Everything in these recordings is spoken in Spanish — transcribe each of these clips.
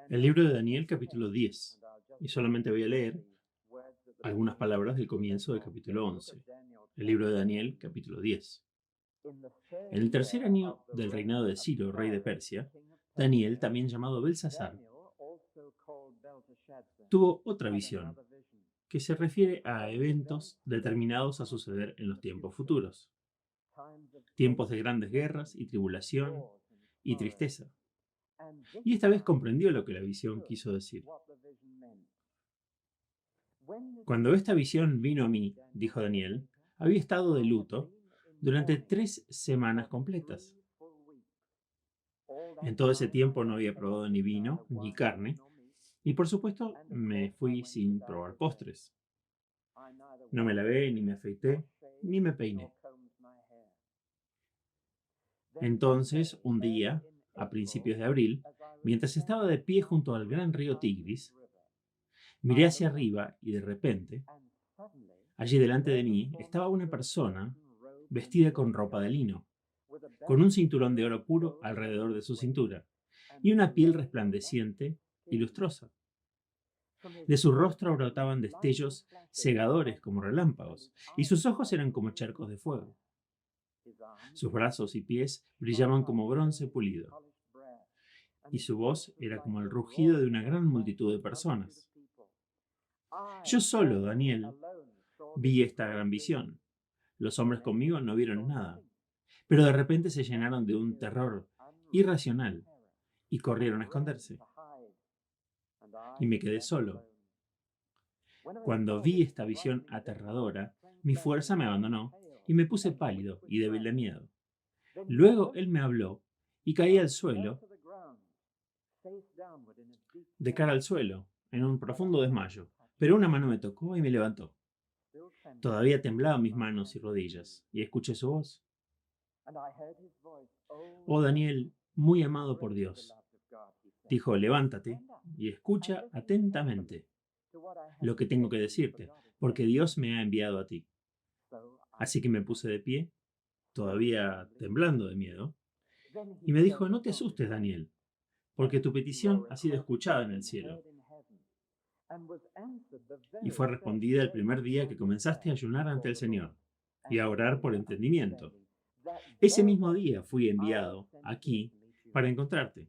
El libro de Daniel, capítulo 10. Y solamente voy a leer algunas palabras del comienzo del capítulo 11. El libro de Daniel, capítulo 10. En el tercer año del reinado de Ciro, rey de Persia, Daniel, también llamado Belsasar, tuvo otra visión, que se refiere a eventos determinados a suceder en los tiempos futuros. Tiempos de grandes guerras y tribulación y tristeza. Y esta vez comprendió lo que la visión quiso decir. Cuando esta visión vino a mí, dijo Daniel, había estado de luto durante 3 semanas completas. En todo ese tiempo no había probado ni vino ni carne, y por supuesto me fui sin probar postres. No me lavé, ni me afeité, ni me peiné. Entonces, un día, a principios de abril, mientras estaba de pie junto al gran río Tigris, miré hacia arriba y de repente, allí delante de mí, estaba una persona vestida con ropa de lino, con un cinturón de oro puro alrededor de su cintura y una piel resplandeciente y lustrosa. De su rostro brotaban destellos cegadores como relámpagos, y sus ojos eran como charcos de fuego. Sus brazos y pies brillaban como bronce pulido, y su voz era como el rugido de una gran multitud de personas. Yo solo, Daniel, vi esta gran visión. Los hombres conmigo no vieron nada, pero de repente se llenaron de un terror irracional y corrieron a esconderse. Y me quedé solo. Cuando vi esta visión aterradora, mi fuerza me abandonó y me puse pálido y débil de miedo. Luego él me habló y caí al suelo, de cara al suelo, en un profundo desmayo, pero una mano me tocó y me levantó. Todavía temblaban mis manos y rodillas, y escuché su voz. Oh Daniel, muy amado por Dios, dijo, levántate y escucha atentamente lo que tengo que decirte, porque Dios me ha enviado a ti. Así que me puse de pie, todavía temblando de miedo, y me dijo, no te asustes, Daniel, porque tu petición ha sido escuchada en el cielo, y fue respondida el primer día que comenzaste a ayunar ante el Señor y a orar por entendimiento. Ese mismo día fui enviado aquí para encontrarte,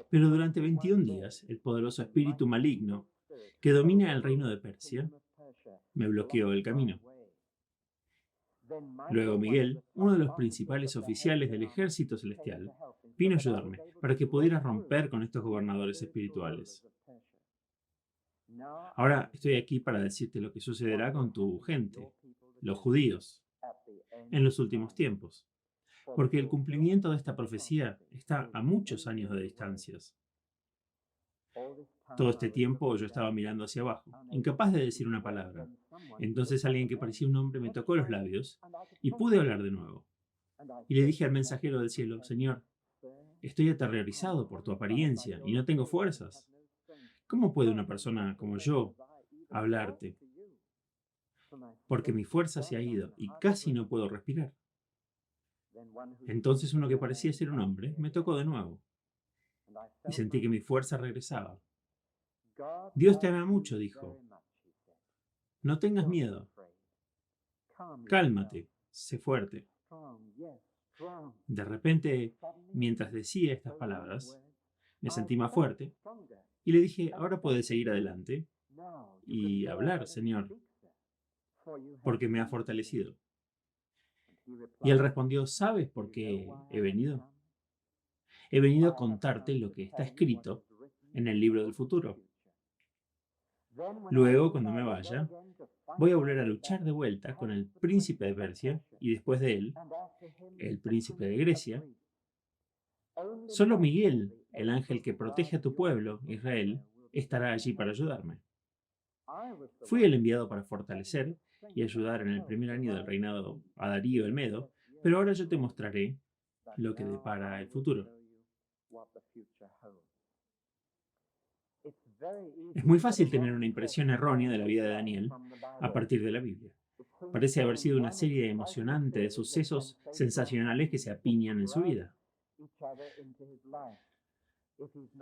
pero durante 21 días el poderoso espíritu maligno que domina el reino de Persia me bloqueó el camino. Luego Miguel, uno de los principales oficiales del ejército celestial, vino a ayudarme para que pudiera romper con estos gobernadores espirituales. Ahora estoy aquí para decirte lo que sucederá con tu gente, los judíos, en los últimos tiempos, porque el cumplimiento de esta profecía está a muchos años de distancias. Todo este tiempo yo estaba mirando hacia abajo, incapaz de decir una palabra. Entonces alguien que parecía un hombre me tocó los labios y pude hablar de nuevo. Y le dije al mensajero del cielo, Señor, estoy aterrorizado por tu apariencia y no tengo fuerzas. ¿Cómo puede una persona como yo hablarte? Porque mi fuerza se ha ido y casi no puedo respirar. Entonces uno que parecía ser un hombre me tocó de nuevo y sentí que mi fuerza regresaba. Dios te ama mucho, dijo. No tengas miedo. Cálmate, sé fuerte. De repente, mientras decía estas palabras, me sentí más fuerte y le dije, ahora puedes seguir adelante y hablar, Señor, porque me ha fortalecido. Y él respondió, ¿sabes por qué he venido? He venido a contarte lo que está escrito en el libro del futuro. Luego, cuando me vaya, voy a volver a luchar de vuelta con el príncipe de Persia y después de él, el príncipe de Grecia. Solo Miguel, el ángel que protege a tu pueblo, Israel, estará allí para ayudarme. Fui el enviado para fortalecer y ayudar en el primer año del reinado a Darío el Medo, pero ahora yo te mostraré lo que depara el futuro. Es muy fácil tener una impresión errónea de la vida de Daniel a partir de la Biblia. Parece haber sido una serie emocionante de sucesos sensacionales que se apiñan en su vida.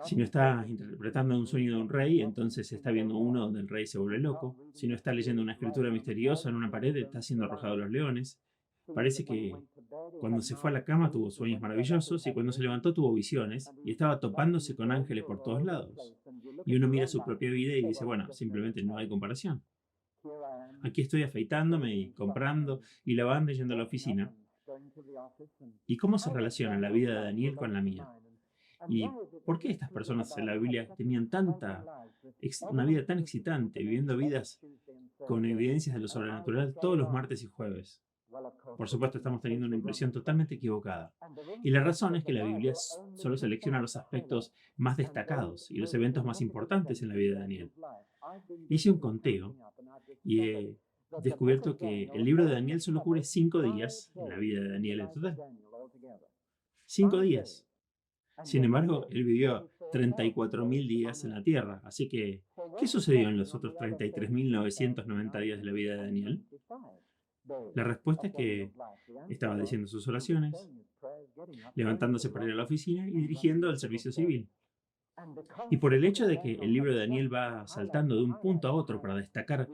Si no está interpretando un sueño de un rey, entonces está viendo uno donde el rey se vuelve loco. Si no está leyendo una escritura misteriosa en una pared, está siendo arrojado a los leones. Parece que cuando se fue a la cama tuvo sueños maravillosos y cuando se levantó tuvo visiones y estaba topándose con ángeles por todos lados. Y uno mira su propia vida y dice, bueno, simplemente no hay comparación. Aquí estoy afeitándome y comprando y lavando y yendo a la oficina. ¿Y cómo se relaciona la vida de Daniel con la mía? ¿Y por qué estas personas en la Biblia tenían una vida tan excitante, viviendo vidas con evidencias de lo sobrenatural todos los martes y jueves? Por supuesto, estamos teniendo una impresión totalmente equivocada. Y la razón es que la Biblia solo selecciona los aspectos más destacados y los eventos más importantes en la vida de Daniel. Hice un conteo y he descubierto que el libro de Daniel solo cubre 5 días en la vida de Daniel en total. 5 días. Sin embargo, él vivió 34.000 días en la tierra. Así que, ¿qué sucedió en los otros 33.990 días de la vida de Daniel? La respuesta es que estaba diciendo sus oraciones, levantándose para ir a la oficina y dirigiendo el servicio civil. Y por el hecho de que el libro de Daniel va saltando de un punto a otro para destacar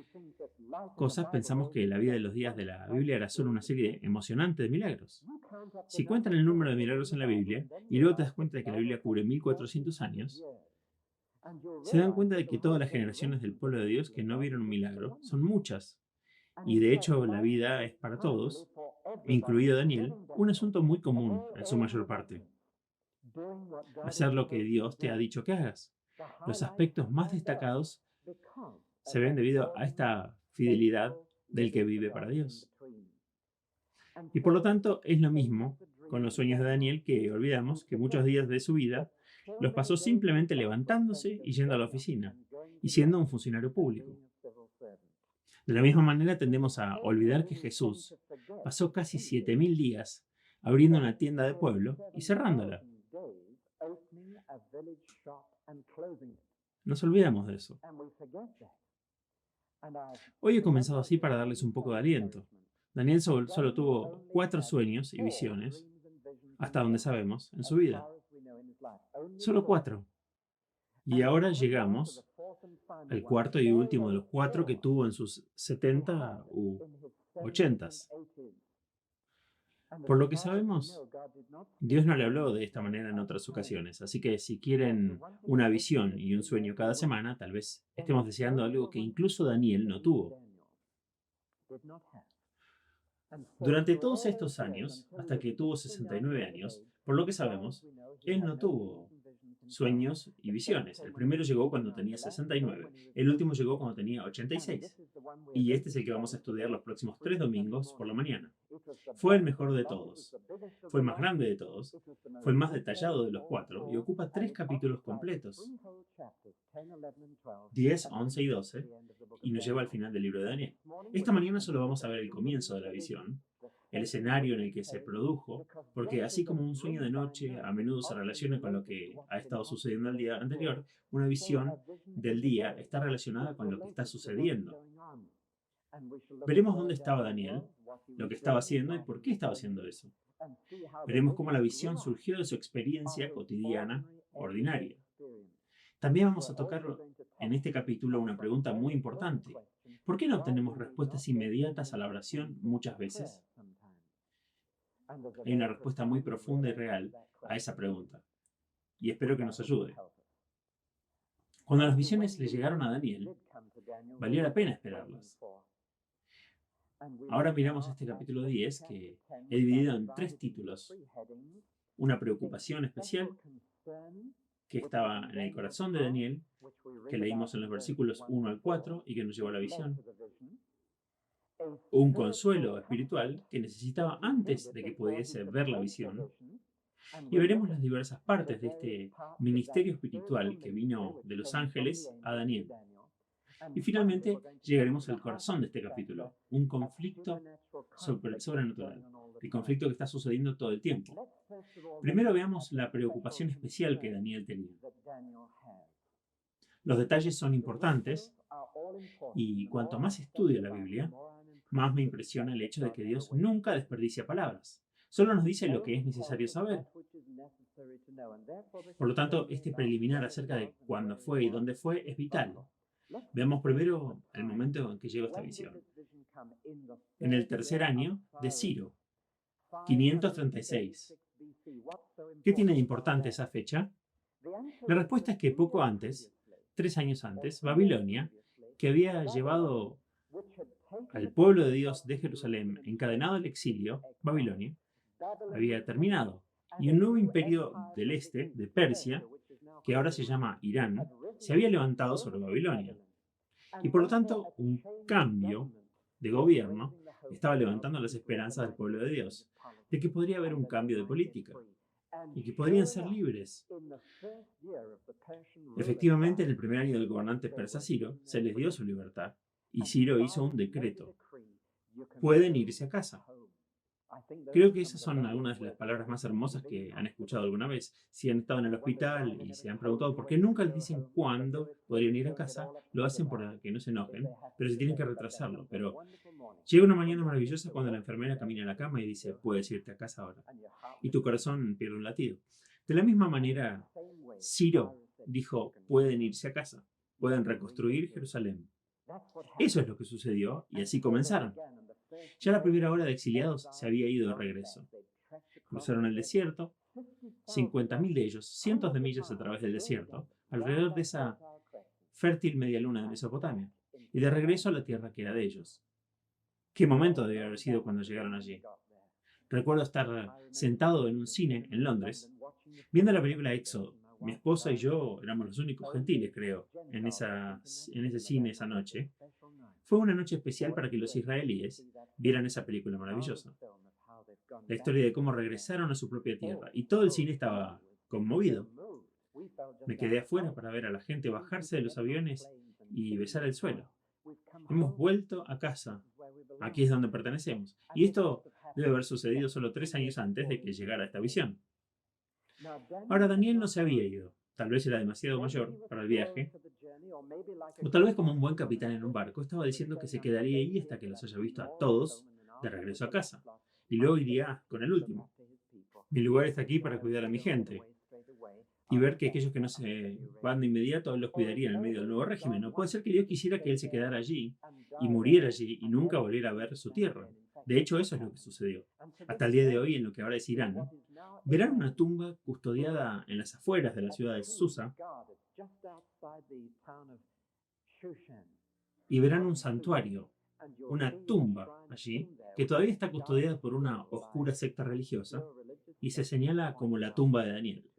cosas, pensamos que la vida de los días de la Biblia era solo una serie emocionante de milagros. Si cuentan el número de milagros en la Biblia y luego te das cuenta de que la Biblia cubre 1400 años, se dan cuenta de que todas las generaciones del pueblo de Dios que no vieron un milagro son muchas. Y de hecho la vida es para todos, incluido Daniel, un asunto muy común en su mayor parte. Hacer lo que Dios te ha dicho que hagas. Los aspectos más destacados se ven debido a esta fidelidad del que vive para Dios. Y por lo tanto es lo mismo con los sueños de Daniel, que olvidamos que muchos días de su vida los pasó simplemente levantándose y yendo a la oficina y siendo un funcionario público. De la misma manera tendemos a olvidar que Jesús pasó casi 7.000 días abriendo una tienda de pueblo y cerrándola. Nos olvidamos de eso. Hoy he comenzado así para darles un poco de aliento. Daniel solo tuvo 4 sueños y visiones, hasta donde sabemos, en su vida. Solo 4. Y ahora llegamos al cuarto y último de los 4 que tuvo en sus 70 u 80. Por lo que sabemos, Dios no le habló de esta manera en otras ocasiones, así que si quieren una visión y un sueño cada semana, tal vez estemos deseando algo que incluso Daniel no tuvo. Durante todos estos años, hasta que tuvo 69 años, por lo que sabemos, él no tuvo sueños y visiones. El primero llegó cuando tenía 69, el último llegó cuando tenía 86. Y este es el que vamos a estudiar los próximos 3 domingos por la mañana. Fue el mejor de todos, fue el más grande de todos, fue el más detallado de los 4 y ocupa 3 capítulos completos, 10, 11 y 12, y nos lleva al final del libro de Daniel. Esta mañana solo vamos a ver el comienzo de la visión, el escenario en el que se produjo, porque así como un sueño de noche a menudo se relaciona con lo que ha estado sucediendo el día anterior, una visión del día está relacionada con lo que está sucediendo. Veremos dónde estaba Daniel, lo que estaba haciendo y por qué estaba haciendo eso. Veremos cómo la visión surgió de su experiencia cotidiana, ordinaria. También vamos a tocar en este capítulo una pregunta muy importante. ¿Por qué no obtenemos respuestas inmediatas a la oración muchas veces? Hay una respuesta muy profunda y real a esa pregunta, y espero que nos ayude. Cuando las visiones le llegaron a Daniel, valió la pena esperarlas. Ahora miramos este capítulo 10 que he dividido en 3 títulos. Una preocupación especial que estaba en el corazón de Daniel, que leímos en los versículos 1 al 4 y que nos llevó a la visión. Un consuelo espiritual que necesitaba antes de que pudiese ver la visión. Y veremos las diversas partes de este ministerio espiritual que vino de los ángeles a Daniel. Y finalmente llegaremos al corazón de este capítulo, un conflicto sobrenatural, el conflicto que está sucediendo todo el tiempo. Primero veamos la preocupación especial que Daniel tenía. Los detalles son importantes y cuanto más estudio la Biblia, más me impresiona el hecho de que Dios nunca desperdicia palabras. Solo nos dice lo que es necesario saber. Por lo tanto, este preliminar acerca de cuándo fue y dónde fue es vital. Veamos primero el momento en que llegó esta visión. En el tercer año de Ciro, 536. ¿Qué tiene de importante esa fecha? La respuesta es que poco antes, 3 años antes, Babilonia, que había llevado al pueblo de Dios de Jerusalén encadenado al exilio, Babilonia, había terminado. Y un nuevo imperio del este, de Persia, que ahora se llama Irán, se había levantado sobre Babilonia. Y por lo tanto, un cambio de gobierno estaba levantando las esperanzas del pueblo de Dios, de que podría haber un cambio de política y que podrían ser libres. Efectivamente, en el primer año del gobernante persa Ciro, se les dio su libertad, y Ciro hizo un decreto. Pueden irse a casa. Creo que esas son algunas de las palabras más hermosas que han escuchado alguna vez. Si han estado en el hospital y se han preguntado por qué nunca les dicen cuándo podrían ir a casa, lo hacen para que no se enojen, pero se tienen que retrasarlo. Pero llega una mañana maravillosa cuando la enfermera camina a la cama y dice, puedes irte a casa ahora. Y tu corazón pierde un latido. De la misma manera, Ciro dijo, pueden irse a casa, pueden reconstruir Jerusalén. Eso es lo que sucedió y así comenzaron. Ya la primera ola de exiliados se había ido de regreso. Cruzaron el desierto, 50.000 de ellos, cientos de millas a través del desierto, alrededor de esa fértil media luna de Mesopotamia, y de regreso a la tierra que era de ellos. ¿Qué momento debe haber sido cuando llegaron allí? Recuerdo estar sentado en un cine en Londres, viendo la película Éxodo. Mi esposa y yo éramos los únicos gentiles, creo, en ese cine esa noche. Fue una noche especial para que los israelíes vieran esa película maravillosa. La historia de cómo regresaron a su propia tierra. Y todo el cine estaba conmovido. Me quedé afuera para ver a la gente bajarse de los aviones y besar el suelo. Hemos vuelto a casa. Aquí es donde pertenecemos. Y esto debe haber sucedido solo 3 años antes de que llegara esta visión. Ahora, Daniel no se había ido. Tal vez era demasiado mayor para el viaje. O tal vez como un buen capitán en un barco, estaba diciendo que se quedaría ahí hasta que los haya visto a todos de regreso a casa. Y luego iría con el último. Mi lugar está aquí para cuidar a mi gente. Y ver que aquellos que no se van de inmediato, él los cuidaría en el medio del nuevo régimen. No puede ser que Dios quisiera que él se quedara allí y muriera allí y nunca volviera a ver su tierra. De hecho, eso es lo que sucedió. Hasta el día de hoy, en lo que ahora es Irán, verán una tumba custodiada en las afueras de la ciudad de Susa y verán un santuario, una tumba allí, que todavía está custodiada por una oscura secta religiosa y se señala como la tumba de Daniel.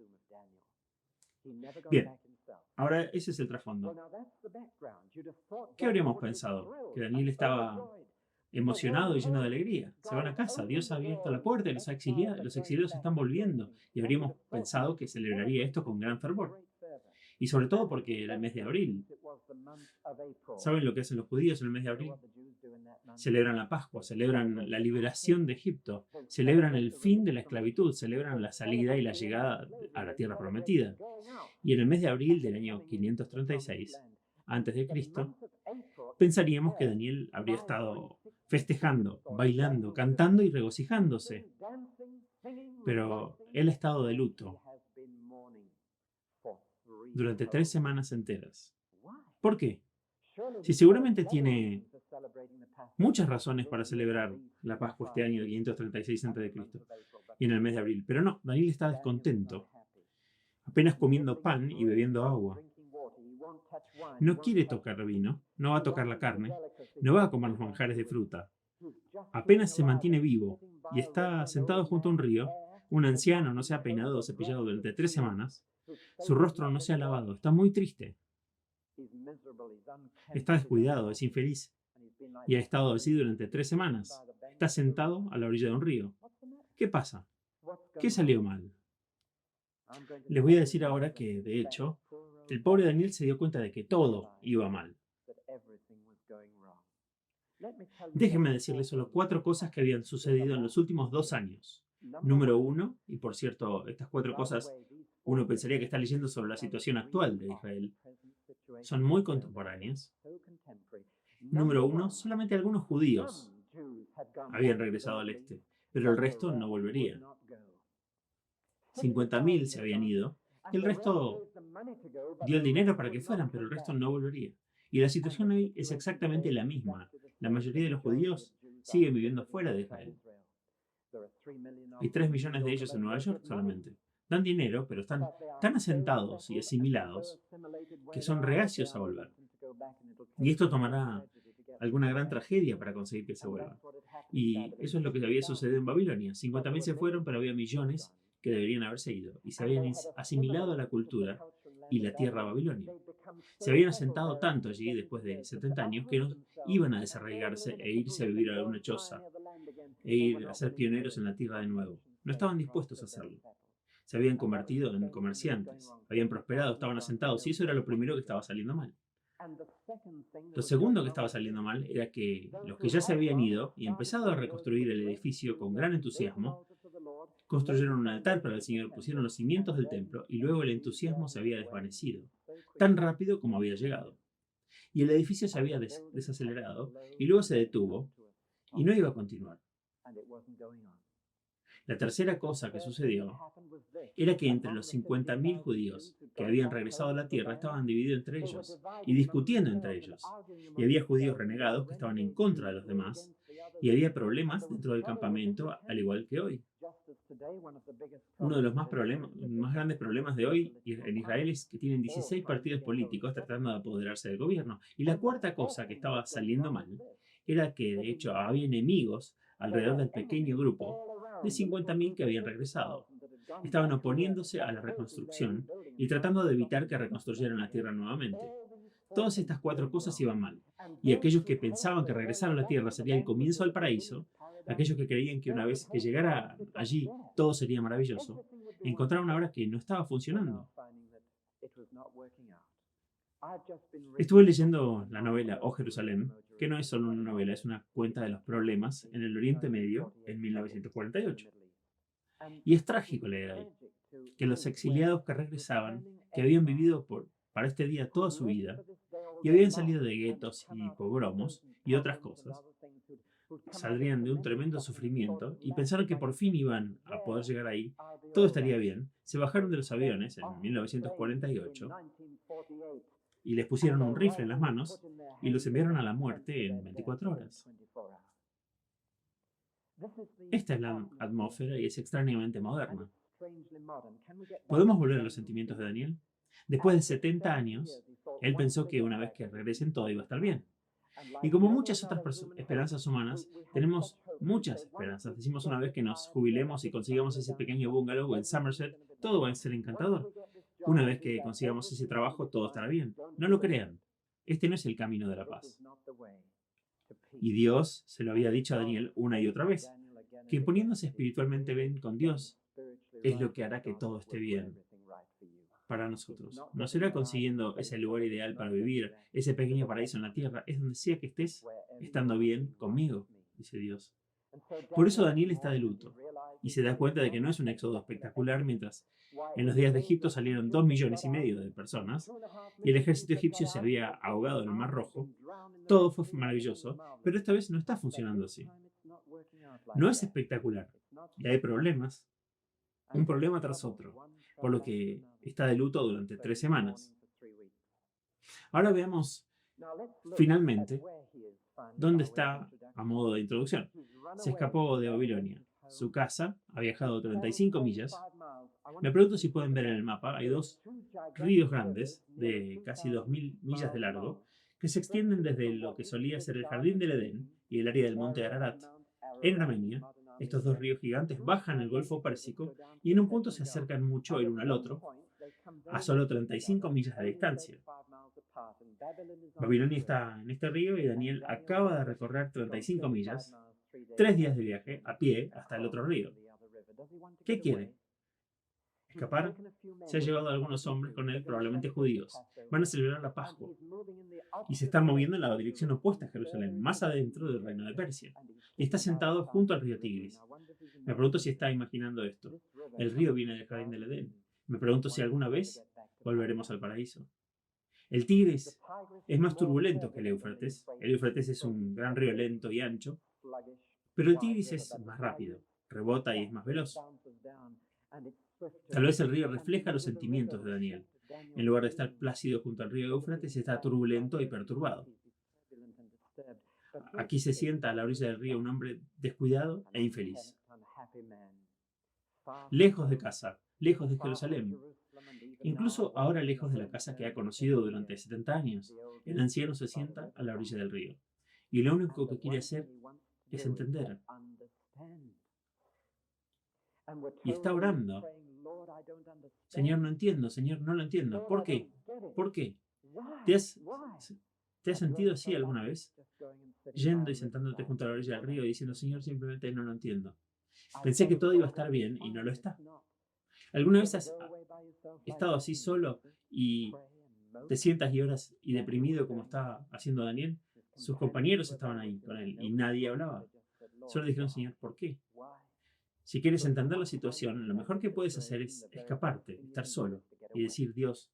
Bien, ahora ese es el trasfondo. ¿Qué habríamos pensado? Que Daniel estaba emocionado y lleno de alegría. Se van a casa, Dios ha abierto la puerta y los exiliados están volviendo. Y habríamos pensado que celebraría esto con gran fervor. Y sobre todo porque era el mes de abril. ¿Saben lo que hacen los judíos en el mes de abril? Celebran la Pascua, celebran la liberación de Egipto, celebran el fin de la esclavitud, celebran la salida y la llegada a la tierra prometida. Y en el mes de abril del año 536, antes de Cristo, pensaríamos que Daniel habría estado festejando, bailando, cantando y regocijándose. Pero él ha estado de luto durante 3 semanas enteras. ¿Por qué? Si seguramente tiene muchas razones para celebrar la Pascua este año de 536 a.C. y en el mes de abril. Pero no, Daniel está descontento, apenas comiendo pan y bebiendo agua. No quiere tocar vino, no va a tocar la carne, no va a comer los manjares de fruta. Apenas se mantiene vivo y está sentado junto a un río. Un anciano no se ha peinado o cepillado durante 3 semanas. Su rostro no se ha lavado, está muy triste. Está descuidado, es infeliz. Y ha estado así durante 3 semanas. Está sentado a la orilla de un río. ¿Qué pasa? ¿Qué salió mal? Les voy a decir ahora que, de hecho, el pobre Daniel se dio cuenta de que todo iba mal. Déjenme decirles solo 4 cosas que habían sucedido en los últimos 2 años. Número 1, y por cierto, estas 4 cosas uno pensaría que está leyendo sobre la situación actual de Israel. Son muy contemporáneas. Número 1, solamente algunos judíos habían regresado al este. pero el resto no volvería. 50.000 se habían ido y el resto dio el dinero para que fueran, pero el resto no volvería. Y la situación hoy es exactamente la misma. La mayoría de los judíos siguen viviendo fuera de Israel. Hay 3 millones de ellos en Nueva York solamente. Dan dinero, pero están tan asentados y asimilados que son reacios a volver. Y esto tomará alguna gran tragedia para conseguir que se vuelvan. Y eso es lo que había sucedido en Babilonia. 50.000 se fueron, pero había millones que deberían haberse ido. Y se habían asimilado a la cultura y la tierra babilonia. Se habían asentado tanto allí después de 70 años que no iban a desarraigarse e irse a vivir a alguna choza e ir a ser pioneros en la tierra de nuevo. No estaban dispuestos a hacerlo. Se habían convertido en comerciantes, habían prosperado, estaban asentados y eso era lo primero que estaba saliendo mal. Lo segundo que estaba saliendo mal era que los que ya se habían ido y empezado a reconstruir el edificio con gran entusiasmo, construyeron un altar para el Señor, pusieron los cimientos del templo y luego el entusiasmo se había desvanecido, tan rápido como había llegado. Y el edificio se había desacelerado y luego se detuvo y no iba a continuar. La tercera cosa que sucedió era que entre los 50.000 judíos que habían regresado a la tierra estaban divididos entre ellos y discutiendo entre ellos. Y había judíos renegados que estaban en contra de los demás y había problemas dentro del campamento, al igual que hoy. Uno de los más grandes problemas de hoy en Israel es que tienen 16 partidos políticos tratando de apoderarse del gobierno. Y la cuarta cosa que estaba saliendo mal era que, de hecho, había enemigos alrededor del pequeño grupo de 50.000 que habían regresado. Estaban oponiéndose a la reconstrucción y tratando de evitar que reconstruyeran la tierra nuevamente. Todas estas 4 cosas iban mal. Y aquellos que pensaban que regresar a la tierra sería el comienzo del paraíso, aquellos que creían que una vez que llegara allí todo sería maravilloso, encontraron ahora que no estaba funcionando. Estuve leyendo la novela Oh Jerusalén, que no es solo una novela, es una cuenta de los problemas en el Oriente Medio en 1948. Y es trágico leer ahí que los exiliados que regresaban, que habían vivido para este día toda su vida, y habían salido de guetos y pogromos y otras cosas, saldrían de un tremendo sufrimiento y pensaron que por fin iban a poder llegar ahí, todo estaría bien, se bajaron de los aviones en 1948 y les pusieron un rifle en las manos y los enviaron a la muerte en 24 horas. Esta es la atmósfera y es extrañamente moderna. ¿Podemos volver a los sentimientos de Daniel? Después de 70 años, él pensó que una vez que regresen todo iba a estar bien. Y como muchas otras esperanzas humanas, tenemos muchas esperanzas. Decimos una vez que nos jubilemos y consigamos ese pequeño bungalow en Somerset, todo va a ser encantador. Una vez que consigamos ese trabajo, todo estará bien. No lo crean. Este no es el camino de la paz. Y Dios se lo había dicho a Daniel una y otra vez, que poniéndose espiritualmente bien con Dios es lo que hará que todo esté bien para nosotros. No será consiguiendo ese lugar ideal para vivir, ese pequeño paraíso en la tierra, es donde sea que estés, estando bien conmigo, dice Dios. Por eso Daniel está de luto y se da cuenta de que no es un éxodo espectacular mientras en los días de Egipto salieron 2,5 millones de personas y el ejército egipcio se había ahogado en el Mar Rojo. Todo fue maravilloso, pero esta vez no está funcionando así. No es espectacular y hay problemas, un problema tras otro, por lo que está de luto durante 3 semanas. Ahora veamos finalmente dónde está a modo de introducción. Se escapó de Babilonia. Su casa ha viajado 35 millas. Me pregunto si pueden ver en el mapa, hay 2 ríos grandes de casi 2.000 millas de largo que se extienden desde lo que solía ser el Jardín del Edén y el área del monte Ararat. En Armenia, estos 2 ríos gigantes bajan el Golfo Pérsico y en un punto se acercan mucho el uno al otro, a solo 35 millas de distancia. Babilonia está en este río y Daniel acaba de recorrer 35 millas, 3 días de viaje a pie hasta el otro río. ¿Qué quiere? ¿Escapar? Se ha llevado a algunos hombres con él, probablemente judíos. Van a celebrar la Pascua y se están moviendo en la dirección opuesta a Jerusalén, más adentro del reino de Persia. Y está sentado junto al río Tigris. Me pregunto si está imaginando esto. El río viene del jardín del Edén. Me pregunto si alguna vez volveremos al paraíso. El Tigris es más turbulento que el Éufrates. El Éufrates es un gran río lento y ancho, pero el Tigris es más rápido. rebota y es más veloz. Tal vez el río refleja los sentimientos de Daniel. En lugar de estar plácido junto al río Éufrates, está turbulento y perturbado. Aquí se sienta a la orilla del río un hombre descuidado e infeliz. Lejos de casa, lejos de Jerusalén, incluso ahora lejos de la casa que ha conocido durante 70 años, el anciano se sienta a la orilla del río. Y lo único que quiere hacer es entender. Y está orando. Señor, no entiendo, Señor, no lo entiendo. ¿Por qué? ¿Por qué? ¿Te has sentido así alguna vez? Yendo y sentándote junto a la orilla del río y diciendo, Señor, simplemente no lo entiendo. Pensé que todo iba a estar bien y no lo está. ¿Alguna vez has estado así solo y te sientas y oras y deprimido como estaba haciendo Daniel? Sus compañeros estaban ahí con él y nadie hablaba. Solo dijeron, Señor, ¿por qué? Si quieres entender la situación, lo mejor que puedes hacer es escaparte, estar solo y decir, Dios,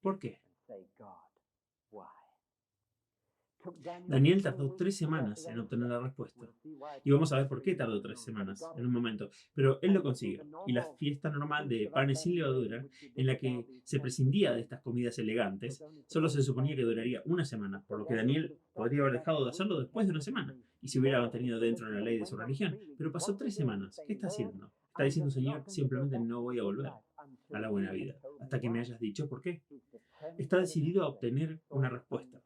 ¿por qué? Daniel tardó 3 semanas en obtener la respuesta. Y vamos a ver por qué tardó 3 semanas en un momento. Pero él lo consiguió. Y la fiesta normal de panes sin levadura, en la que se prescindía de estas comidas elegantes, solo se suponía que duraría una semana, por lo que Daniel podría haber dejado de hacerlo después de una semana, y se hubiera mantenido dentro de la ley de su religión. Pero pasó 3 semanas. ¿Qué está haciendo? Está diciendo, Señor, simplemente no voy a volver a la buena vida, hasta que me hayas dicho por qué. Está decidido a obtener una respuesta.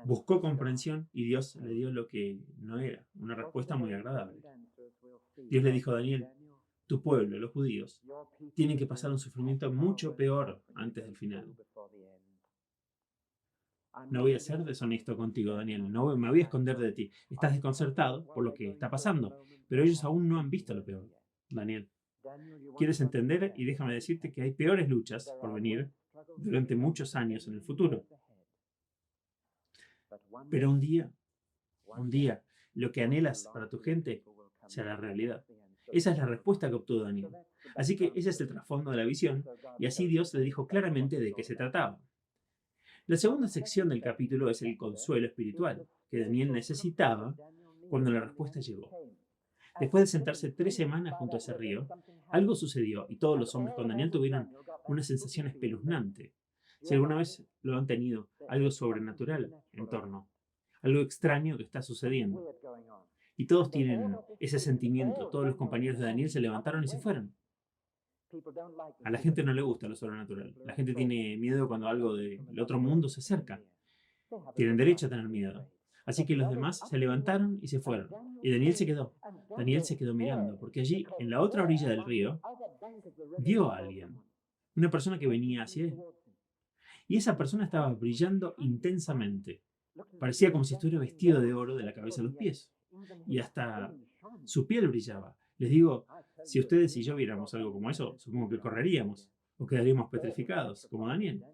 Buscó comprensión y Dios le dio lo que no era, una respuesta muy agradable. Dios le dijo a Daniel, tu pueblo, los judíos, tienen que pasar un sufrimiento mucho peor antes del final. No voy a ser deshonesto contigo, Daniel, no me voy a esconder de ti. Estás desconcertado por lo que está pasando, pero ellos aún no han visto lo peor. Daniel, ¿quieres entender? Y déjame decirte que hay peores luchas por venir durante muchos años en el futuro. Pero un día, lo que anhelas para tu gente será realidad. Esa es la respuesta que obtuvo Daniel. Así que ese es el trasfondo de la visión, y así Dios le dijo claramente de qué se trataba. La segunda sección del capítulo es el consuelo espiritual que Daniel necesitaba cuando la respuesta llegó. Después de sentarse 3 semanas junto a ese río, algo sucedió y todos los hombres con Daniel tuvieron una sensación espeluznante. Si alguna vez lo han tenido, algo sobrenatural en torno, algo extraño que está sucediendo. Y todos tienen ese sentimiento. Todos los compañeros de Daniel se levantaron y se fueron. A la gente no le gusta lo sobrenatural. La gente tiene miedo cuando algo del otro mundo se acerca. Tienen derecho a tener miedo. Así que los demás se levantaron y se fueron. Y Daniel se quedó. Daniel se quedó mirando, porque allí, en la otra orilla del río, vio a alguien. Una persona que venía hacia él. Y esa persona estaba brillando intensamente. Parecía como si estuviera vestido de oro de la cabeza a los pies. Y hasta su piel brillaba. Les digo, si ustedes y yo viéramos algo como eso, supongo que correríamos o quedaríamos petrificados, como Daniel.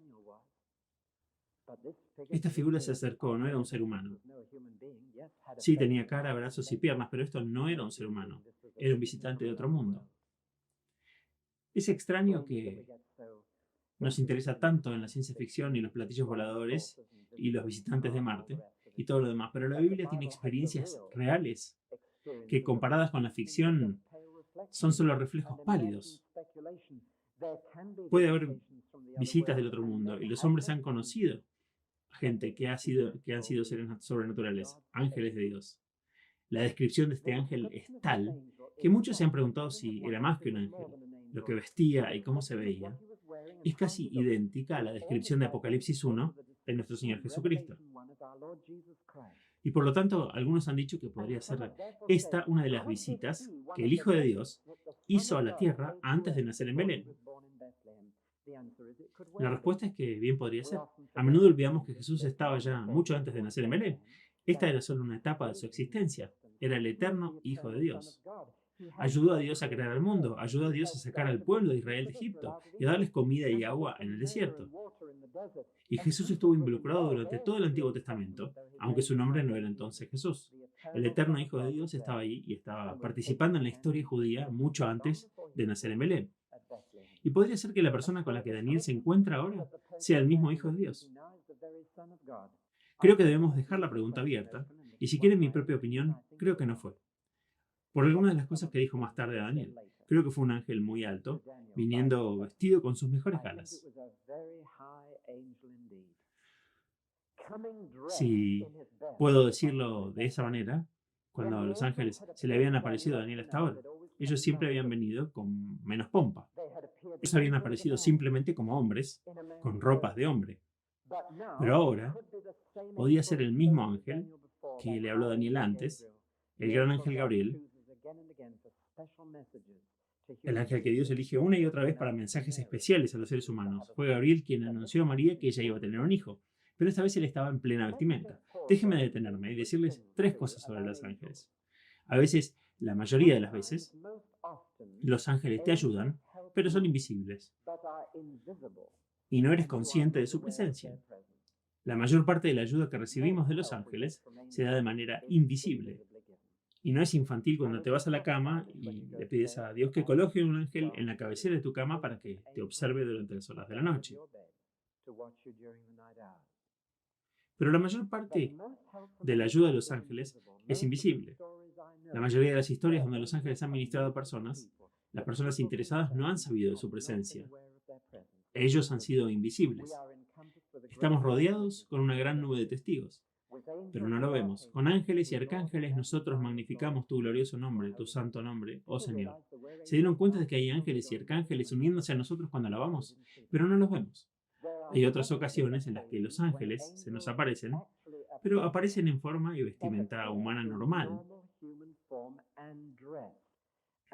Esta figura se acercó, no era un ser humano. Sí, tenía cara, brazos y piernas, pero esto no era un ser humano. Era un visitante de otro mundo. Es extraño que nos interesa tanto en la ciencia ficción y los platillos voladores y los visitantes de Marte y todo lo demás, pero la Biblia tiene experiencias reales que comparadas con la ficción son solo reflejos pálidos. Puede haber visitas del otro mundo y los hombres han conocido gente que han sido seres sobrenaturales, ángeles de Dios. La descripción de este ángel es tal que muchos se han preguntado si era más que un ángel. Lo que vestía y cómo se veía es casi idéntica a la descripción de Apocalipsis 1 de nuestro Señor Jesucristo. Y por lo tanto, algunos han dicho que podría ser esta una de las visitas que el Hijo de Dios hizo a la tierra antes de nacer en Belén. La respuesta es que bien podría ser. A menudo olvidamos que Jesús estaba ya mucho antes de nacer en Belén. Esta era solo una etapa de su existencia. Era el eterno Hijo de Dios. Ayudó a Dios a crear el mundo, ayudó a Dios a sacar al pueblo de Israel de Egipto y a darles comida y agua en el desierto. Y Jesús estuvo involucrado durante todo el Antiguo Testamento, aunque su nombre no era entonces Jesús. El eterno Hijo de Dios estaba ahí y estaba participando en la historia judía mucho antes de nacer en Belén. Y podría ser que la persona con la que Daniel se encuentra ahora sea el mismo Hijo de Dios. Creo que debemos dejar la pregunta abierta, y si quieren mi propia opinión, creo que no fue. por algunas de las cosas que dijo más tarde a Daniel. Creo que fue un ángel muy alto, viniendo vestido con sus mejores galas. Si puedo decirlo de esa manera, cuando a los ángeles se le habían aparecido a Daniel hasta ahora, ellos siempre habían venido con menos pompa. Ellos habían aparecido simplemente como hombres, con ropas de hombre. Pero ahora podía ser el mismo ángel que le habló a Daniel antes, el gran ángel Gabriel, el ángel que Dios elige una y otra vez para mensajes especiales a los seres humanos. Fue Gabriel quien anunció a María que ella iba a tener un hijo, pero esta vez él estaba en plena vestimenta. Déjenme detenerme y decirles tres cosas sobre los ángeles. A veces, la mayoría de las veces, los ángeles te ayudan, pero son invisibles y no eres consciente de su presencia. La mayor parte de la ayuda que recibimos de los ángeles se da de manera invisible. Y no es infantil cuando te vas a la cama y le pides a Dios que coloque un ángel en la cabecera de tu cama para que te observe durante las horas de la noche. Pero la mayor parte de la ayuda de los ángeles es invisible. La mayoría de las historias donde los ángeles han ministrado a personas, las personas interesadas no han sabido de su presencia. Ellos han sido invisibles. Estamos rodeados con una gran nube de testigos, pero no lo vemos. Con ángeles y arcángeles nosotros magnificamos tu glorioso nombre, tu santo nombre, oh Señor. ¿Se dieron cuenta de que hay ángeles y arcángeles uniéndose a nosotros cuando alabamos? Pero no los vemos. Hay otras ocasiones en las que los ángeles se nos aparecen, pero aparecen en forma y vestimenta humana normal.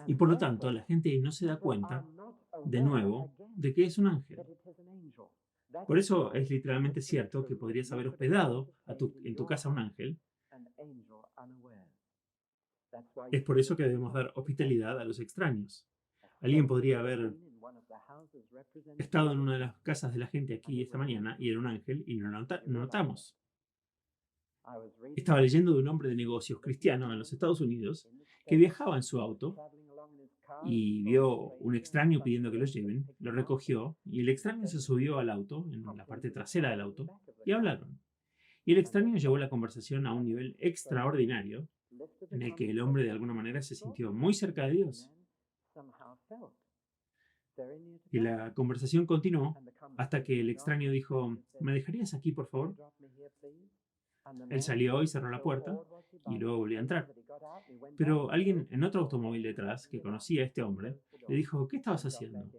Y por lo tanto, la gente no se da cuenta, de nuevo, de que es un ángel. Por eso es literalmente cierto que podrías haber hospedado en tu casa un ángel. Es por eso que debemos dar hospitalidad a los extraños. Alguien podría haber estado en una de las casas de la gente aquí esta mañana y era un ángel y no lo notamos. Estaba leyendo de un hombre de negocios cristiano en los Estados Unidos que viajaba en su auto y vio un extraño pidiendo que lo lleven, lo recogió y el extraño se subió al auto, en la parte trasera del auto, y hablaron. Y el extraño llevó la conversación a un nivel extraordinario en el que el hombre de alguna manera se sintió muy cerca de Dios. Y la conversación continuó hasta que el extraño dijo, ¿me dejarías aquí, por favor? Él salió y cerró la puerta y luego volvió a entrar. Pero alguien en otro automóvil detrás, que conocía a este hombre, le dijo, ¿qué estabas haciendo?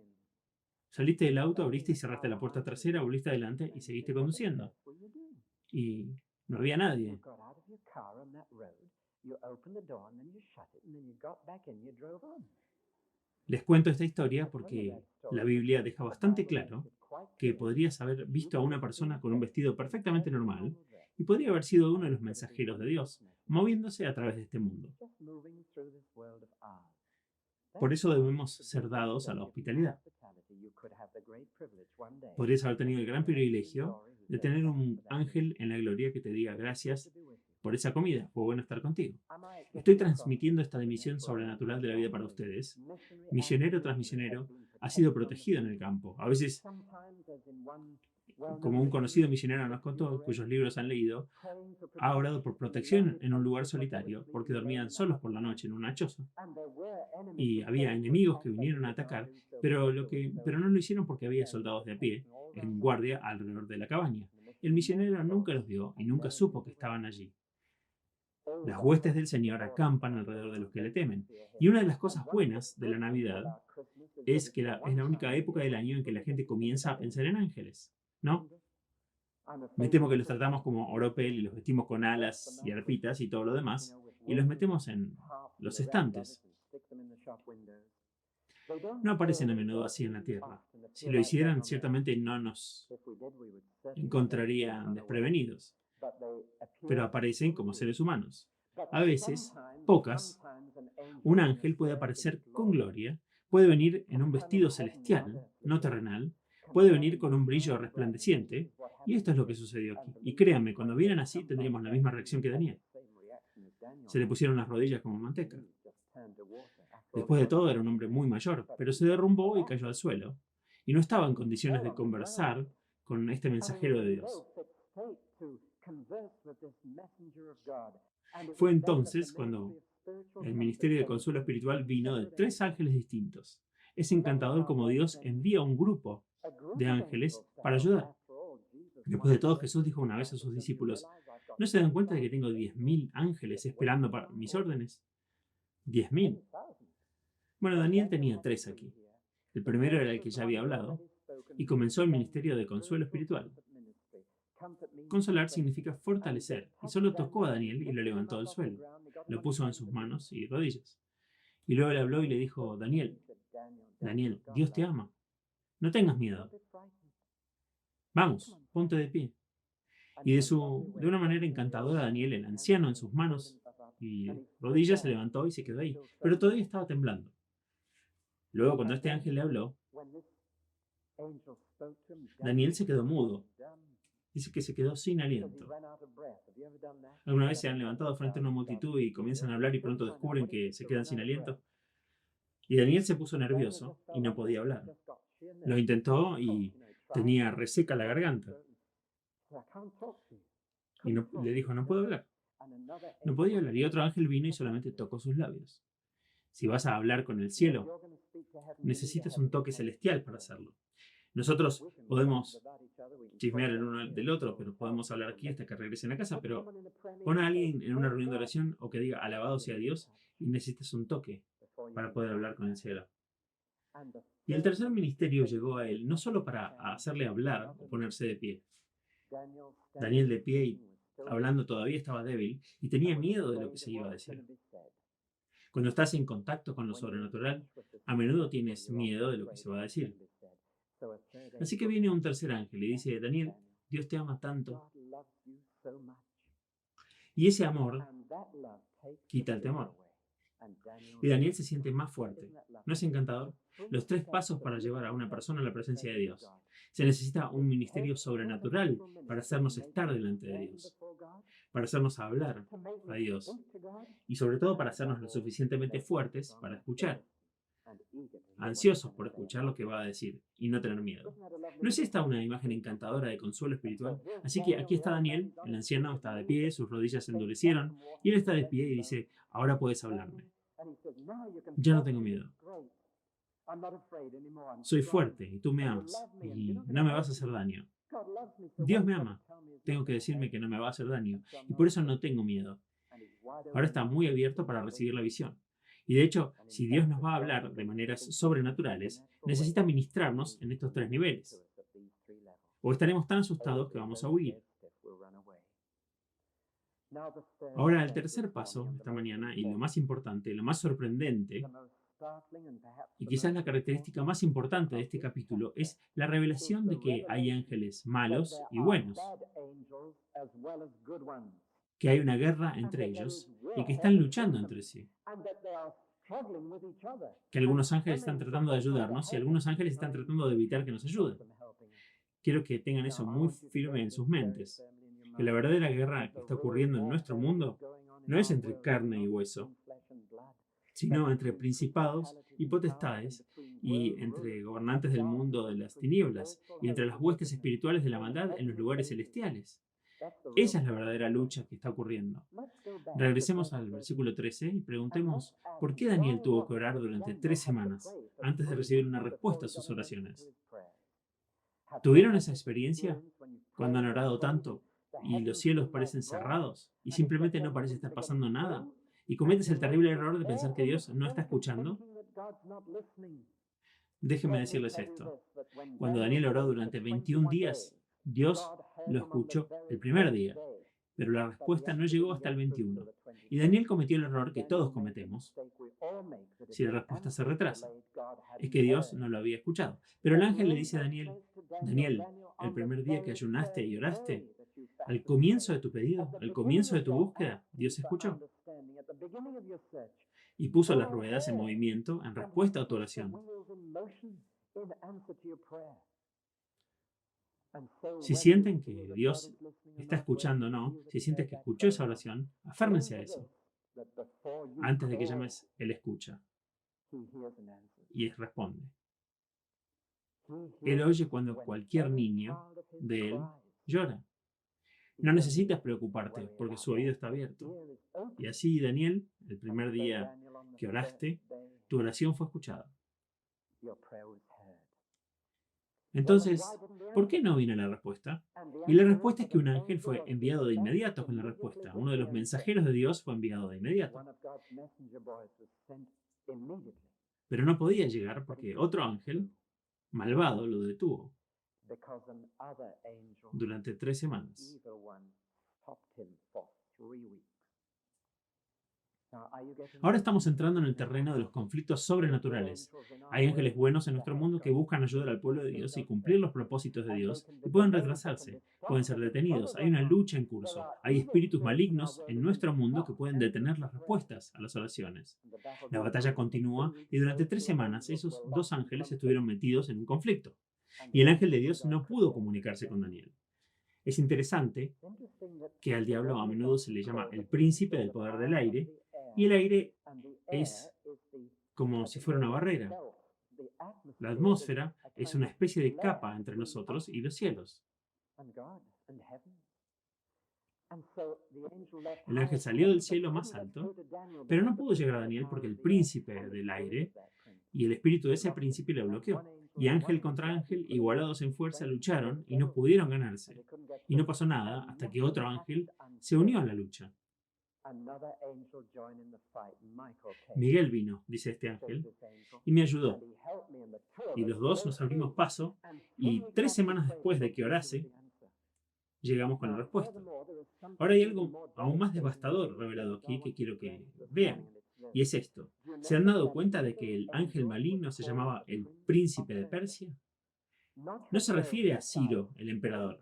Saliste del auto, abriste y cerraste la puerta trasera, volviste adelante y seguiste conduciendo. Y no había nadie. Les cuento esta historia porque la Biblia deja bastante claro que podrías haber visto a una persona con un vestido perfectamente normal y podría haber sido uno de los mensajeros de Dios, moviéndose a través de este mundo. Por eso debemos ser dados a la hospitalidad. Podrías haber tenido el gran privilegio de tener un ángel en la gloria que te diga gracias por esa comida, fue bueno estar contigo. Estoy transmitiendo esta dimensión sobrenatural de la vida para ustedes. Misionero tras misionero ha sido protegido en el campo. A veces, como un conocido misionero nos contó, cuyos libros han leído, ha orado por protección en un lugar solitario porque dormían solos por la noche en una choza. Y había enemigos que vinieron a atacar, pero no lo hicieron porque había soldados de a pie en guardia alrededor de la cabaña. El misionero nunca los vio y nunca supo que estaban allí. Las huestes del Señor acampan alrededor de los que le temen. Y una de las cosas buenas de la Navidad es que es la única época del año en que la gente comienza a pensar en ángeles, ¿no? Me temo que los tratamos como oropel y los vestimos con alas y arpitas y todo lo demás, y los metemos en los estantes. No aparecen a menudo así en la tierra. Si lo hicieran, ciertamente no nos encontrarían desprevenidos, pero aparecen como seres humanos. A veces, pocas, un ángel puede aparecer con gloria, puede venir en un vestido celestial, no terrenal, puede venir con un brillo resplandeciente, y esto es lo que sucedió aquí. Y créanme, cuando vienen así tendríamos la misma reacción que Daniel. Se le pusieron las rodillas como manteca. Después de todo era un hombre muy mayor, pero se derrumbó y cayó al suelo, y no estaba en condiciones de conversar con este mensajero de Dios. Fue entonces cuando El ministerio de consuelo espiritual vino de 3 ángeles distintos. Es encantador como Dios envía un grupo de ángeles para ayudar. Después de todo, Jesús dijo una vez a sus discípulos, ¿no se dan cuenta de que tengo 10.000 ángeles esperando para mis órdenes? 10.000. Bueno, Daniel tenía 3 aquí. El primero era el que ya había hablado, y comenzó el ministerio de consuelo espiritual. Consolar significa fortalecer, y solo tocó a Daniel y lo levantó del suelo. Lo puso en sus manos y rodillas. Y luego le habló y le dijo, Daniel, Dios te ama. No tengas miedo. Vamos, ponte de pie. Y de una manera encantadora, Daniel, el anciano, en sus manos y rodillas, se levantó y se quedó ahí. Pero todavía estaba temblando. Luego, cuando este ángel le habló, Daniel se quedó mudo. Dice que se quedó sin aliento. ¿Alguna vez se han levantado frente a una multitud y comienzan a hablar y pronto descubren que se quedan sin aliento? Y Daniel se puso nervioso y no podía hablar. Lo intentó y tenía reseca la garganta. Y le dijo, no puedo hablar. No podía hablar. Y otro ángel vino y solamente tocó sus labios. Si vas a hablar con el cielo, necesitas un toque celestial para hacerlo. Nosotros podemos chismear el uno del otro, pero podemos hablar aquí hasta que regresen a casa, pero pon a alguien en una reunión de oración o que diga alabado sea Dios y necesitas un toque para poder hablar con el cielo. Y el tercer ministerio llegó a él no solo para hacerle hablar o ponerse de pie. Daniel de pie y hablando todavía estaba débil y tenía miedo de lo que se iba a decir. Cuando estás en contacto con lo sobrenatural, a menudo tienes miedo de lo que se va a decir. Así que viene un tercer ángel y dice, Daniel, Dios te ama tanto. Y ese amor quita el temor. Y Daniel se siente más fuerte. ¿No es encantador? Los 3 pasos para llevar a una persona a la presencia de Dios. Se necesita un ministerio sobrenatural para hacernos estar delante de Dios, para hacernos hablar a Dios y sobre todo para hacernos lo suficientemente fuertes para escuchar. Ansiosos por escuchar lo que va a decir y no tener miedo. ¿No es esta una imagen encantadora de consuelo espiritual? Así que aquí está Daniel, el anciano está de pie, sus rodillas se endurecieron y él está de pie y dice, ahora puedes hablarme. Ya no tengo miedo. Soy fuerte y tú me amas y no me vas a hacer daño. Dios me ama. Tengo que decirme que no me va a hacer daño y por eso no tengo miedo. Ahora está muy abierto para recibir la visión. Y de hecho, si Dios nos va a hablar de maneras sobrenaturales, necesita ministrarnos en estos 3 niveles. O estaremos tan asustados que vamos a huir. Ahora, el tercer paso esta mañana, y lo más importante, lo más sorprendente, y quizás la característica más importante de este capítulo, es la revelación de que hay ángeles malos y buenos, que hay una guerra entre ellos y que están luchando entre sí. Que algunos ángeles están tratando de ayudarnos y algunos ángeles están tratando de evitar que nos ayuden. Quiero que tengan eso muy firme en sus mentes. Que la verdadera guerra que está ocurriendo en nuestro mundo no es entre carne y hueso, sino entre principados y potestades, y entre gobernantes del mundo de las tinieblas, y entre las huestes espirituales de la maldad en los lugares celestiales. Esa es la verdadera lucha que está ocurriendo. Regresemos al versículo 13 y preguntemos por qué Daniel tuvo que orar durante 3 semanas antes de recibir una respuesta a sus oraciones. ¿Tuvieron esa experiencia cuando han orado tanto y los cielos parecen cerrados y simplemente no parece estar pasando nada? ¿Y cometes el terrible error de pensar que Dios no está escuchando? Déjenme decirles esto. Cuando Daniel oró durante 21 días, Dios lo escuchó el primer día, pero la respuesta no llegó hasta el 21. Y Daniel cometió el error que todos cometemos si la respuesta se retrasa. Es que Dios no lo había escuchado. Pero el ángel le dice a Daniel, Daniel, el primer día que ayunaste y oraste, al comienzo de tu pedido, al comienzo de tu búsqueda, Dios escuchó y puso las ruedas en movimiento en respuesta a tu oración. Si sienten que Dios está escuchando o no, si sientes que escuchó esa oración, aférmense a eso. Antes de que llames, Él escucha y responde. Él oye cuando cualquier niño de Él llora. No necesitas preocuparte, porque su oído está abierto. Y así, Daniel, el primer día que oraste, tu oración fue escuchada. Entonces, ¿por qué no vino la respuesta? Y la respuesta es que un ángel fue enviado de inmediato con la respuesta. Uno de los mensajeros de Dios fue enviado de inmediato. Pero no podía llegar porque otro ángel, malvado, lo detuvo durante 3 semanas. Ahora estamos entrando en el terreno de los conflictos sobrenaturales. Hay ángeles buenos en nuestro mundo que buscan ayudar al pueblo de Dios y cumplir los propósitos de Dios y pueden retrasarse, pueden ser detenidos. Hay una lucha en curso. Hay espíritus malignos en nuestro mundo que pueden detener las respuestas a las oraciones. La batalla continúa y durante 3 semanas esos 2 ángeles estuvieron metidos en un conflicto. Y el ángel de Dios no pudo comunicarse con Daniel. Es interesante que al diablo a menudo se le llama el príncipe del poder del aire, y el aire es como si fuera una barrera. La atmósfera es una especie de capa entre nosotros y los cielos. El ángel salió del cielo más alto, pero no pudo llegar a Daniel porque el príncipe del aire y el espíritu de ese príncipe le bloqueó. Y ángel contra ángel, igualados en fuerza, lucharon y no pudieron ganarse. Y no pasó nada hasta que otro ángel se unió a la lucha. Miguel vino, dice este ángel, y me ayudó. Y los dos nos abrimos paso, y 3 semanas después de que orase, llegamos con la respuesta. Ahora hay algo aún más devastador revelado aquí que quiero que vean. Y es esto. ¿Se han dado cuenta de que el ángel maligno se llamaba el príncipe de Persia? No se refiere a Ciro, el emperador.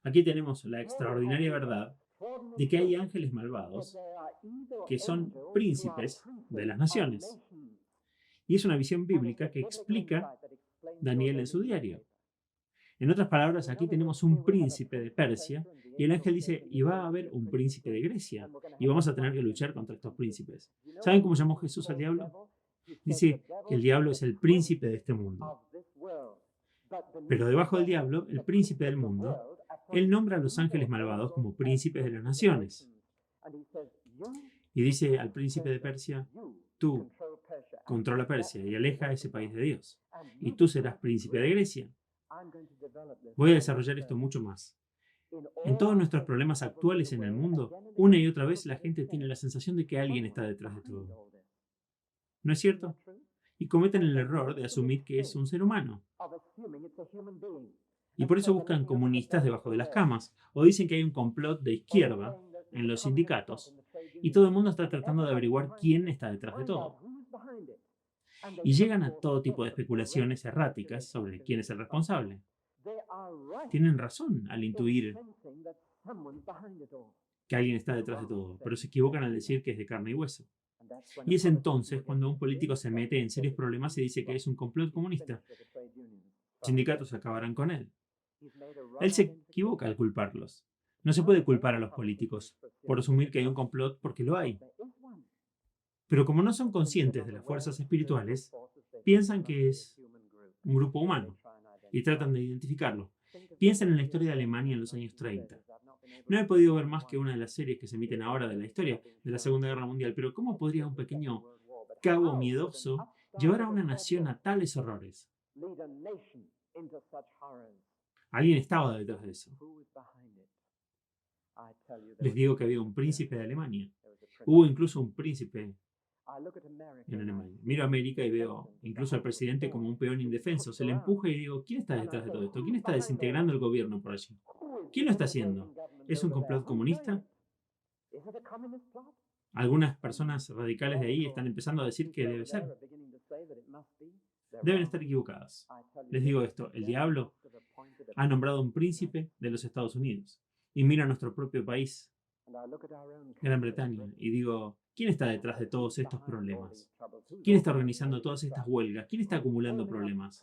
Aquí tenemos la extraordinaria verdad de que hay ángeles malvados que son príncipes de las naciones. Y es una visión bíblica que explica Daniel en su diario. En otras palabras, aquí tenemos un príncipe de Persia y el ángel dice, y va a haber un príncipe de Grecia y vamos a tener que luchar contra estos príncipes. ¿Saben cómo llamó Jesús al diablo? Dice que el diablo es el príncipe de este mundo. Pero debajo del diablo, el príncipe del mundo, él nombra a los ángeles malvados como príncipes de las naciones. Y dice al príncipe de Persia, tú controla Persia y aleja a ese país de Dios. Y tú serás príncipe de Grecia. Voy a desarrollar esto mucho más. En todos nuestros problemas actuales en el mundo, una y otra vez la gente tiene la sensación de que alguien está detrás de todo. ¿No es cierto? Y cometen el error de asumir que es un ser humano. Y por eso buscan comunistas debajo de las camas, o dicen que hay un complot de izquierda en los sindicatos, y todo el mundo está tratando de averiguar quién está detrás de todo. Y llegan a todo tipo de especulaciones erráticas sobre quién es el responsable. Tienen razón al intuir que alguien está detrás de todo, pero se equivocan al decir que es de carne y hueso. Y es entonces cuando un político se mete en serios problemas y dice que es un complot comunista. Los sindicatos acabarán con él. Él se equivoca al culparlos. No se puede culpar a los políticos por asumir que hay un complot porque lo hay. Pero como no son conscientes de las fuerzas espirituales, piensan que es un grupo humano y tratan de identificarlo. Piensen en la historia de Alemania en los años 30. No he podido ver más que una de las series que se emiten ahora de la historia de la Segunda Guerra Mundial, pero ¿cómo podría un pequeño cabo miedoso llevar a una nación a tales horrores? Alguien estaba detrás de eso. Les digo que había un príncipe de Alemania. Hubo incluso un príncipe en Alemania. Miro a América y veo incluso al presidente como un peón indefenso. Se le empuja y digo, ¿quién está detrás de todo esto? ¿Quién está desintegrando el gobierno por allí? ¿Quién lo está haciendo? ¿Es un complot comunista? Algunas personas radicales de ahí están empezando a decir que debe ser. Deben estar equivocadas. Les digo esto, el diablo ha nombrado un príncipe de los Estados Unidos. Y mira a nuestro propio país, Gran Bretaña, y digo, ¿quién está detrás de todos estos problemas? ¿Quién está organizando todas estas huelgas? ¿Quién está acumulando problemas?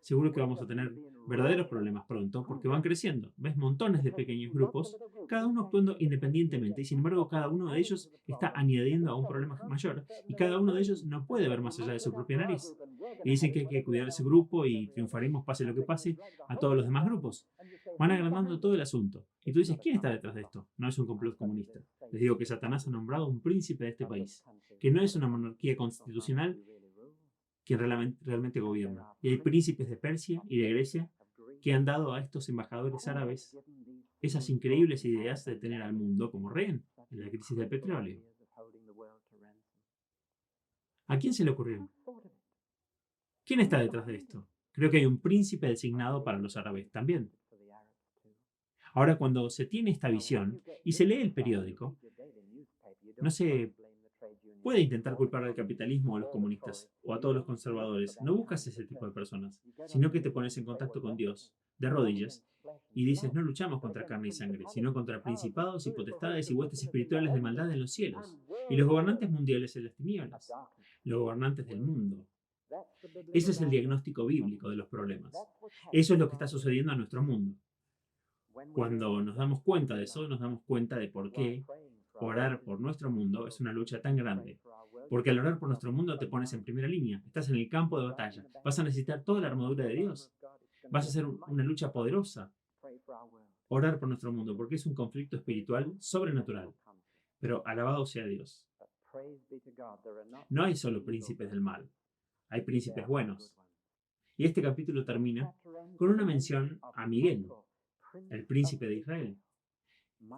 Seguro que vamos a tener verdaderos problemas pronto porque van creciendo. ¿Ves? Montones de pequeños grupos, cada uno actuando independientemente y sin embargo cada uno de ellos está añadiendo a un problema mayor y cada uno de ellos no puede ver más allá de su propia nariz. Y dicen que hay que cuidar ese grupo y triunfaremos pase lo que pase a todos los demás grupos. Van agrandando todo el asunto. Y tú dices, ¿quién está detrás de esto? No es un complot comunista. Les digo que Satanás ha nombrado un príncipe de este país, que no es una monarquía constitucional quien realmente gobierna. Y hay príncipes de Persia y de Grecia que han dado a estos embajadores árabes esas increíbles ideas de tener al mundo como rehén en la crisis del petróleo. ¿A quién se le ocurrió? ¿Quién está detrás de esto? Creo que hay un príncipe designado para los árabes también. Ahora, cuando se tiene esta visión y se lee el periódico, no se puede intentar culpar al capitalismo o a los comunistas o a todos los conservadores. No buscas ese tipo de personas, sino que te pones en contacto con Dios, de rodillas, y dices, no luchamos contra carne y sangre, sino contra principados y potestades y huestes espirituales de maldad en los cielos, y los gobernantes mundiales en las tinieblas, los gobernantes del mundo. Ese es el diagnóstico bíblico de los problemas. Eso es lo que está sucediendo a nuestro mundo. Cuando nos damos cuenta de eso, nos damos cuenta de por qué orar por nuestro mundo es una lucha tan grande. Porque al orar por nuestro mundo te pones en primera línea, estás en el campo de batalla, vas a necesitar toda la armadura de Dios, vas a hacer una lucha poderosa. Orar por nuestro mundo, porque es un conflicto espiritual sobrenatural. Pero alabado sea Dios. No hay solo príncipes del mal, hay príncipes buenos. Y este capítulo termina con una mención a Miguel, el príncipe de Israel.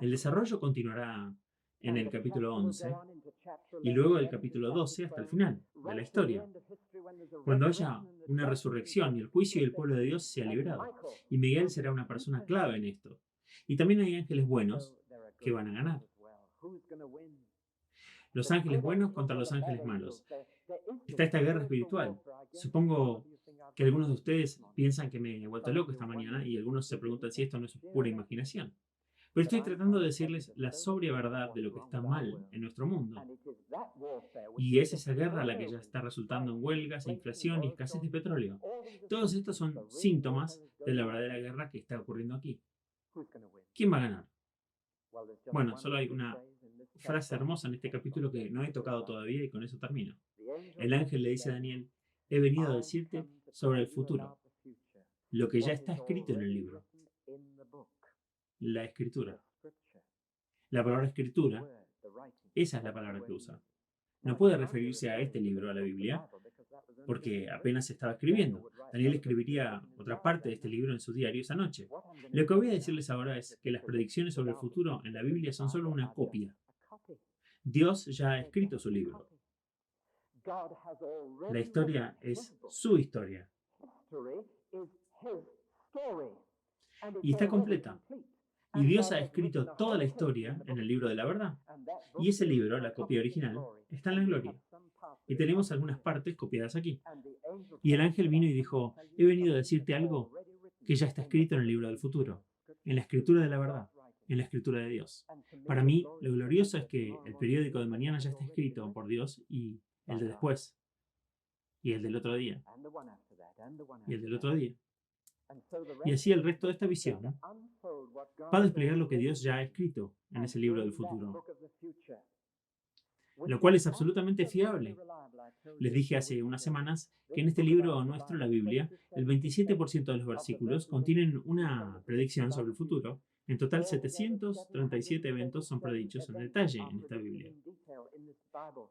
El desarrollo continuará en el capítulo 11 y luego del capítulo 12 hasta el final de la historia, cuando haya una resurrección y el juicio y el pueblo de Dios sea librado. Y Miguel será una persona clave en esto. Y también hay ángeles buenos que van a ganar. Los ángeles buenos contra los ángeles malos. Está esta guerra espiritual. Supongo que algunos de ustedes piensan que me he vuelto loco esta mañana y algunos se preguntan si esto no es pura imaginación. Pero estoy tratando de decirles la sobria verdad de lo que está mal en nuestro mundo. Y es esa guerra la que ya está resultando en huelgas, inflación y escasez de petróleo. Todos estos son síntomas de la verdadera guerra que está ocurriendo aquí. ¿Quién va a ganar? Bueno, solo hay una frase hermosa en este capítulo que no he tocado todavía y con eso termino. El ángel le dice a Daniel, he venido a decirte sobre el futuro, lo que ya está escrito en el libro. La escritura. La palabra escritura, esa es la palabra que usa. No puede referirse a este libro, a la Biblia, porque apenas se estaba escribiendo. Daniel escribiría otra parte de este libro en su diario esa noche. Lo que voy a decirles ahora es que las predicciones sobre el futuro en la Biblia son solo una copia. Dios ya ha escrito su libro. La historia es su historia. Y está completa. Y Dios ha escrito toda la historia en el libro de la verdad. Y ese libro, la copia original, está en la gloria. Y tenemos algunas partes copiadas aquí. Y el ángel vino y dijo, he venido a decirte algo que ya está escrito en el libro del futuro, en la escritura de la verdad, en la escritura de Dios. Para mí, lo glorioso es que el periódico de mañana ya está escrito por Dios y el de después, y el del otro día, y el del otro día. Y así el resto de esta visión va a desplegar lo que Dios ya ha escrito en ese libro del futuro, lo cual es absolutamente fiable. Les dije hace unas semanas que en este libro nuestro, la Biblia, el 27% de los versículos contienen una predicción sobre el futuro. En total, 737 eventos son predichos en detalle en esta Biblia.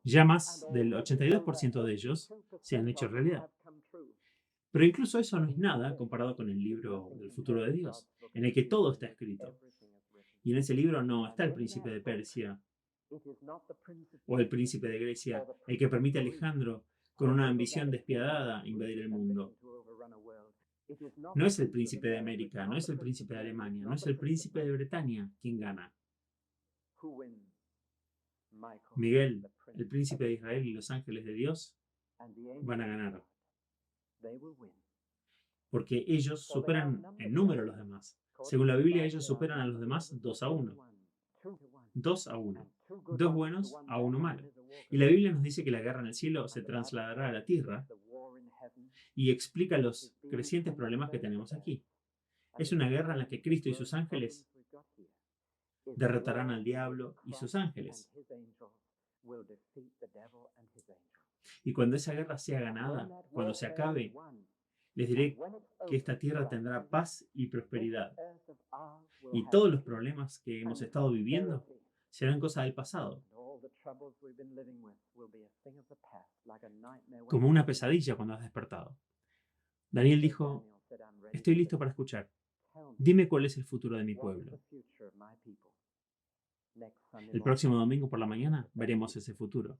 Ya más del 82% de ellos se han hecho realidad. Pero incluso eso no es nada comparado con el libro del futuro de Dios, en el que todo está escrito. Y en ese libro no está el príncipe de Persia o el príncipe de Grecia, el que permite a Alejandro, con una ambición despiadada, invadir el mundo. No es el príncipe de América, no es el príncipe de Alemania, no es el príncipe de Bretaña quien gana. Miguel, el príncipe de Israel y los ángeles de Dios van a ganar. Porque ellos superan en número a los demás. Según la Biblia, ellos superan a los demás 2-1. 2-1. 2 buenos a 1 malo. Y la Biblia nos dice que la guerra en el cielo se trasladará a la tierra y explica los crecientes problemas que tenemos aquí. Es una guerra en la que Cristo y sus ángeles derrotarán al diablo y sus ángeles. Y cuando esa guerra sea ganada, cuando se acabe, Les diré que esta tierra tendrá paz y prosperidad, y todos los problemas que hemos estado viviendo serán cosas del pasado, como una pesadilla cuando has despertado. Daniel dijo, estoy listo para escuchar. Dime cuál es el futuro de mi pueblo. El próximo domingo por la mañana veremos ese futuro.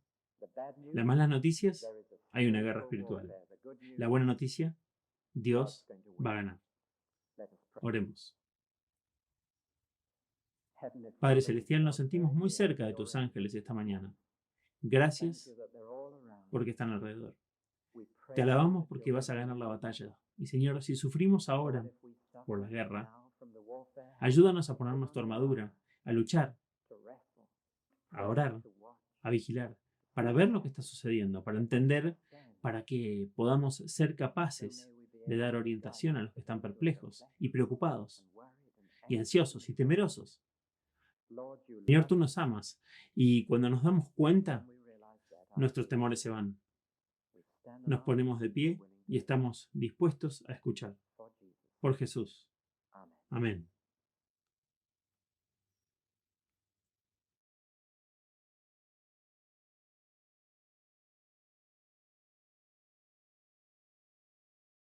Las malas noticias, hay una guerra espiritual. La buena noticia, Dios va a ganar. Oremos. Padre Celestial, nos sentimos muy cerca de tus ángeles esta mañana. Gracias porque están alrededor. Te alabamos porque vas a ganar la batalla. Y Señor, si sufrimos ahora por la guerra, ayúdanos a ponernos tu armadura, a luchar, a orar, a vigilar, para ver lo que está sucediendo, para entender, para que podamos ser capaces de dar orientación a los que están perplejos y preocupados y ansiosos y temerosos. Señor, tú nos amas y cuando nos damos cuenta, nuestros temores se van. Nos ponemos de pie y estamos dispuestos a escuchar. Por Jesús. Amén.